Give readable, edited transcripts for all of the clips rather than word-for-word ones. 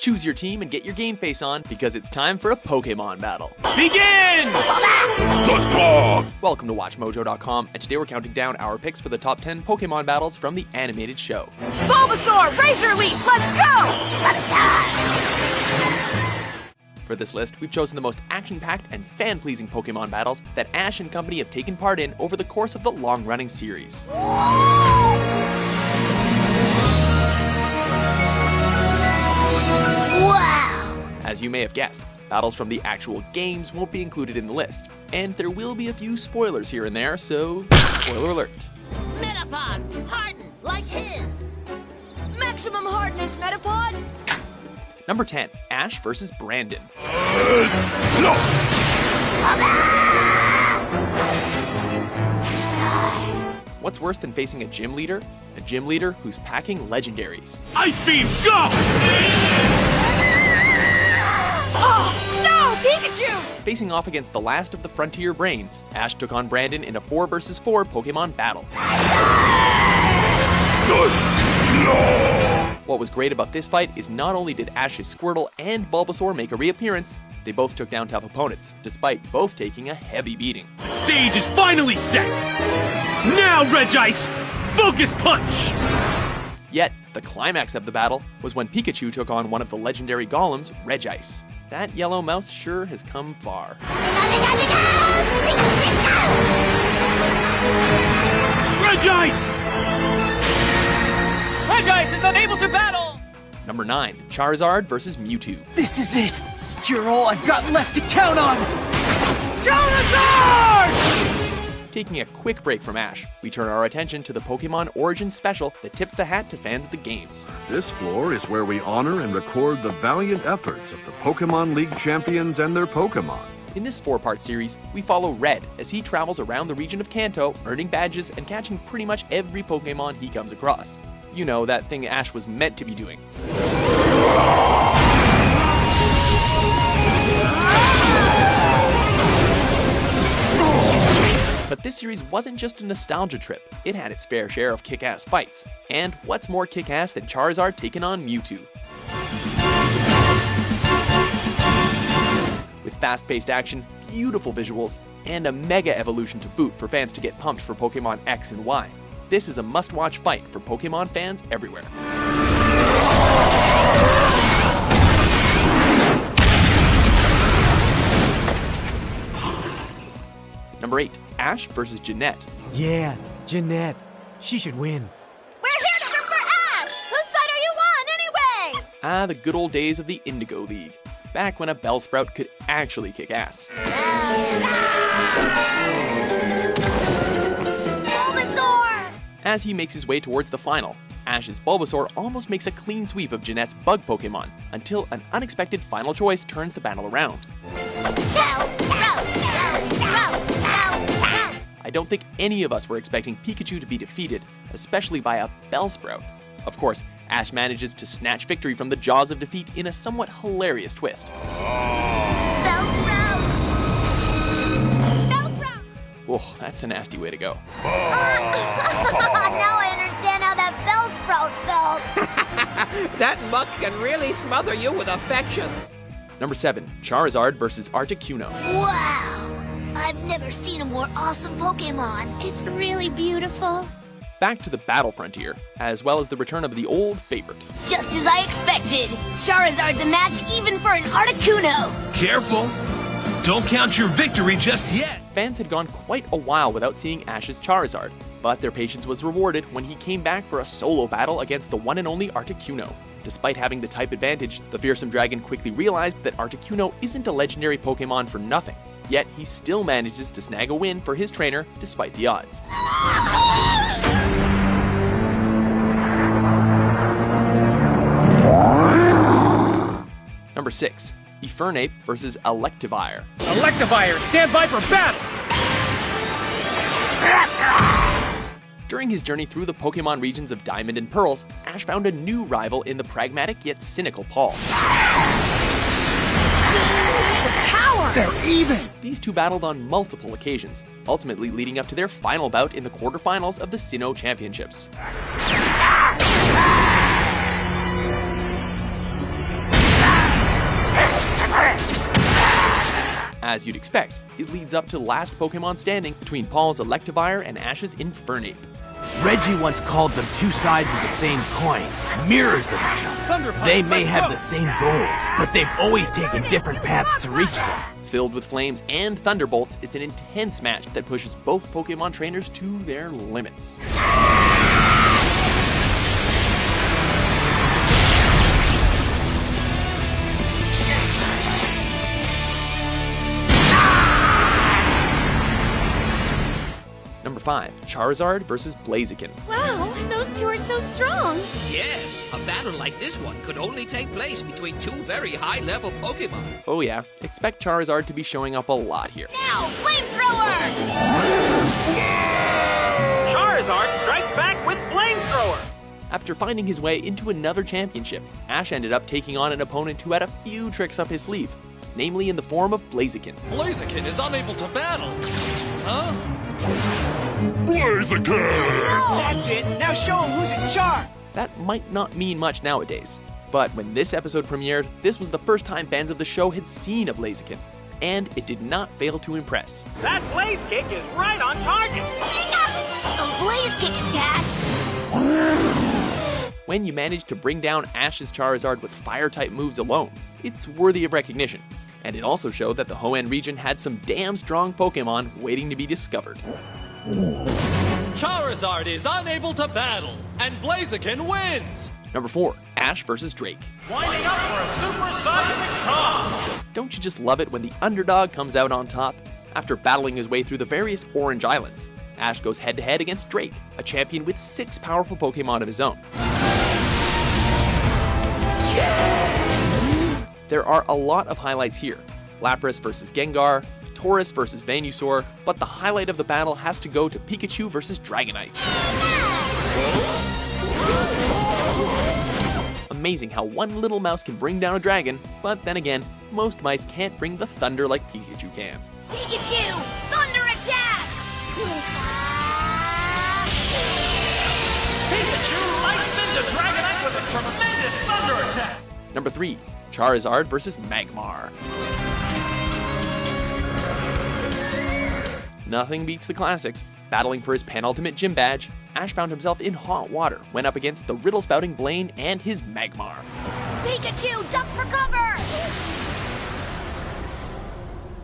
Choose your team and get your game face on because it's time for a Pokemon battle. Begin! Welcome to WatchMojo.com, and today we're counting down our picks for the top 10 Pokemon battles from the animated show. Bulbasaur, Razor Leaf, let's go! For this list, we've chosen the most action-packed and fan-pleasing Pokemon battles that Ashe and company have taken part in over the course of the long-running series. Wow! As you may have guessed, battles from the actual games won't be included in the list, and there will be a few spoilers here and there, so spoiler alert. Metapod, hardened like his. Maximum hardness, Metapod! Number 10, Ashe vs. Brandon. What's worse than facing a gym leader? A gym leader who's packing legendaries. Ice Beam, go! Oh, no! Pikachu! Facing off against the last of the Frontier Brains, Ashe took on Brandon in a 4 vs. 4 Pokemon battle. What was great about this fight is not only did Ashe's Squirtle and Bulbasaur make a reappearance, they both took down tough opponents, despite both taking a heavy beating. The stage is finally set! Now, Regice, focus punch! Yet, the climax of the battle was when Pikachu took on one of the legendary golems, Regice. That yellow mouse sure has come far. Regice! Regice is unable to battle! Number 9, Charizard vs. Mewtwo. This is it! You're all I've got left to count on! Charizard! Taking a quick break from Ashe, we turn our attention to the Pokemon Origins special that tipped the hat to fans of the games. This floor is where we honor and record the valiant efforts of the Pokemon League champions and their Pokemon. In this 4-part series, we follow Red as he travels around the region of Kanto, earning badges and catching pretty much every Pokemon he comes across. You know, that thing Ashe was meant to be doing. But this series wasn't just a nostalgia trip, it had its fair share of kick-ass fights. And what's more kick-ass than Charizard taking on Mewtwo? With fast-paced action, beautiful visuals, and a mega evolution to boot for fans to get pumped for Pokemon X and Y, this is a must-watch fight for Pokemon fans everywhere. Number 8, Ashe vs. Jeanette. Yeah, Jeanette. She should win. We're here to root for Ashe! Whose side are you on, anyway? Ah, the good old days of the Indigo League. Back when a Bellsprout could actually kick ass. Bulbasaur! As he makes his way towards the final, Ashe's Bulbasaur almost makes a clean sweep of Jeanette's bug Pokemon, until an unexpected final choice turns the battle around. I don't think any of us were expecting Pikachu to be defeated, especially by a Bellsprout. Of course, Ashe manages to snatch victory from the jaws of defeat in a somewhat hilarious twist. Bellsprout! Bellsprout! Oh, that's a nasty way to go. Now I understand how that Bellsprout felt. That muck can really smother you with affection. Number 7, Charizard vs. Articuno. Wow! I've never seen a more awesome Pokemon. It's really beautiful. Back to the battle frontier, as well as the return of the old favorite. Just as I expected. Charizard's a match even for an Articuno. Careful! Don't count your victory just yet! Fans had gone quite a while without seeing Ashe's Charizard, but their patience was rewarded when he came back for a solo battle against the one and only Articuno. Despite having the type advantage, the fearsome dragon quickly realized that Articuno isn't a legendary Pokemon for nothing. Yet he still manages to snag a win for his trainer despite the odds. Number 6, Infernape vs. Electivire. Electivire, stand by for battle! During his journey through the Pokemon regions of Diamond and Pearls, Ashe found a new rival in the pragmatic yet cynical Paul. They're even! These two battled on multiple occasions, ultimately leading up to their final bout in the quarterfinals of the Sinnoh Championships. As you'd expect, it leads up to last Pokemon standing between Paul's Electivire and Ash's Infernape. Reggie once called them two sides of the same coin, mirrors of each other. They may have the same goals, but they've always taken different paths to reach them. Filled with flames and thunderbolts, it's an intense match that pushes both Pokemon trainers to their limits. Number 5, Charizard versus Blaziken. Wow, those two are so strong. Yes, a battle like this one could only take place between two very high-level Pokemon. Oh yeah, expect Charizard to be showing up a lot here. Now, flamethrower! Charizard strikes back with Flamethrower! After finding his way into another championship, Ashe ended up taking on an opponent who had a few tricks up his sleeve, namely in the form of Blaziken. Blaziken is unable to battle. Huh? Blaziken! That's it. Now show him who's in charge. That might not mean much nowadays, but when this episode premiered, this was the first time fans of the show had seen a Blaziken, and it did not fail to impress. That Blaze Kick is right on target! A Blaze Kick attack! When you manage to bring down Ash's Charizard with Fire-type moves alone, it's worthy of recognition. And it also showed that the Hoenn region had some damn strong Pokemon waiting to be discovered. Charizard is unable to battle, and Blaziken wins! Number 4, Ashe versus Drake. Winding up for a super seismic toss! Don't you just love it when the underdog comes out on top? After battling his way through the various Orange Islands, Ashe goes head-to-head against Drake, a champion with 6 powerful Pokemon of his own. There are a lot of highlights here. Lapras versus Gengar, Tauros versus Venusaur, but the highlight of the battle has to go to Pikachu versus Dragonite. Amazing how one little mouse can bring down a dragon, but then again, most mice can't bring the thunder like Pikachu can. Pikachu! Thunder attack! Pikachu lights into Dragonite with a tremendous thunder attack! Number 3, Charizard versus Magmar. Nothing beats the classics. Battling for his penultimate gym badge, Ashe found himself in hot water when up against the riddle-spouting Blaine and his Magmar. Pikachu, duck for cover!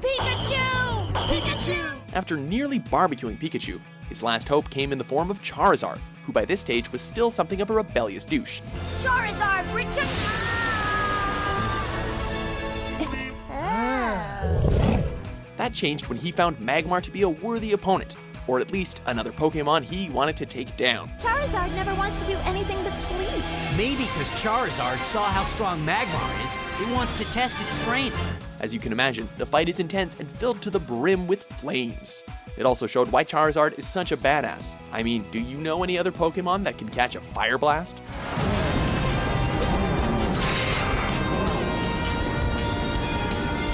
Pikachu! Pikachu! After nearly barbecuing Pikachu, his last hope came in the form of Charizard, who by this stage was still something of a rebellious douche. Charizard, return! That changed when he found Magmar to be a worthy opponent, or at least another Pokemon he wanted to take down. Charizard never wants to do anything but sleep. Maybe because Charizard saw how strong Magmar is, he wants to test its strength. As you can imagine, the fight is intense and filled to the brim with flames. It also showed why Charizard is such a badass. I mean, do you know any other Pokemon that can catch a fire blast?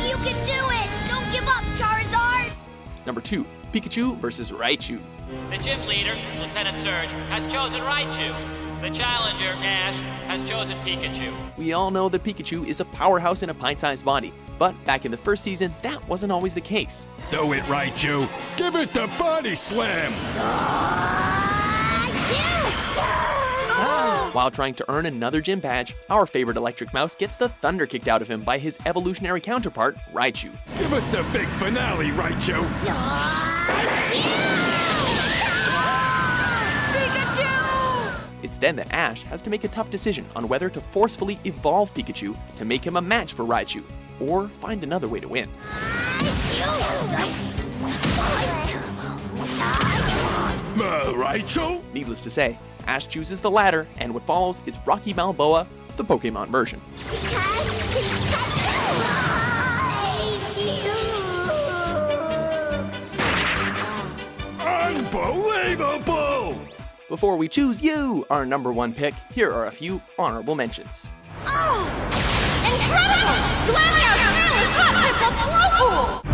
You can do it! Don't give up, Charizard! Number 2, Pikachu versus Raichu. The gym leader, Lieutenant Surge, has chosen Raichu. The challenger, Ashe, has chosen Pikachu. We all know that Pikachu is a powerhouse in a pint-sized body, but back in the first season, that wasn't always the case. Do it, Raichu. Give it the body slam. While trying to earn another gym badge, our favorite electric mouse gets the thunder kicked out of him by his evolutionary counterpart, Raichu. Give us the big finale, Raichu. It's then that Ashe has to make a tough decision on whether to forcefully evolve Pikachu to make him a match for Raichu, or find another way to win. Raichu? Needless to say, Ashe chooses the latter, and what follows is Rocky Balboa, the Pokemon version. Unbelievable! Before we choose you, our number 1 pick, here are a few honorable mentions. Oh! Incredible! Glameout really hot with the whirlpool!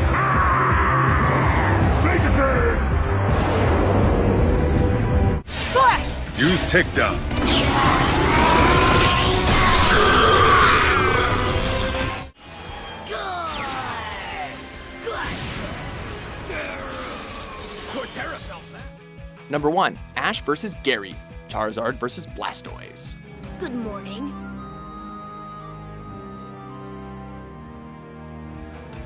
Use takedown. Number 1. Ashe vs. Gary. Charizard vs. Blastoise. Good morning.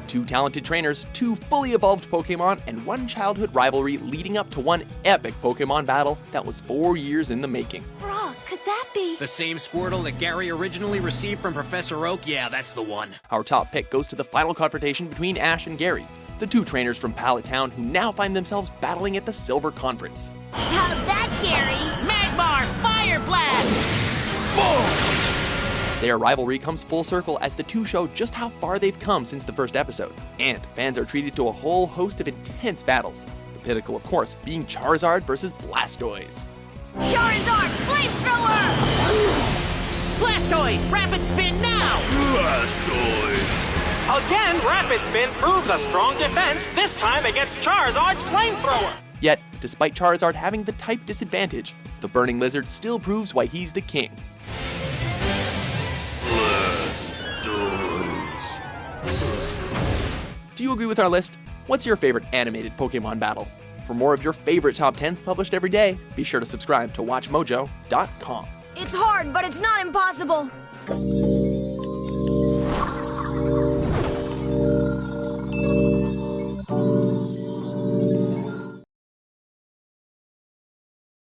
Two talented trainers, two fully evolved Pokemon, and one childhood rivalry leading up to one epic Pokemon battle that was 4 years in the making. Bruh, could that be? The same Squirtle that Gary originally received from Professor Oak? Yeah, that's the one. Our top pick goes to the final confrontation between Ashe and Gary, the two trainers from Pallet Town who now find themselves battling at the Silver Conference. How's that, Gary? Magmar, Fire Blast! Boom! Their rivalry comes full circle as the two show just how far they've come since the first episode, and fans are treated to a whole host of intense battles. The pinnacle, of course, being Charizard versus Blastoise. Charizard, flamethrower! Blastoise, rapid spin now! Again, Rapid Spin proves a strong defense, this time against Charizard's flamethrower. Yet, despite Charizard having the type disadvantage, the Burning Lizard still proves why he's the king. Do you agree with our list? What's your favorite animated Pokemon battle? For more of your favorite top 10s published every day, be sure to subscribe to WatchMojo.com. It's hard, but it's not impossible.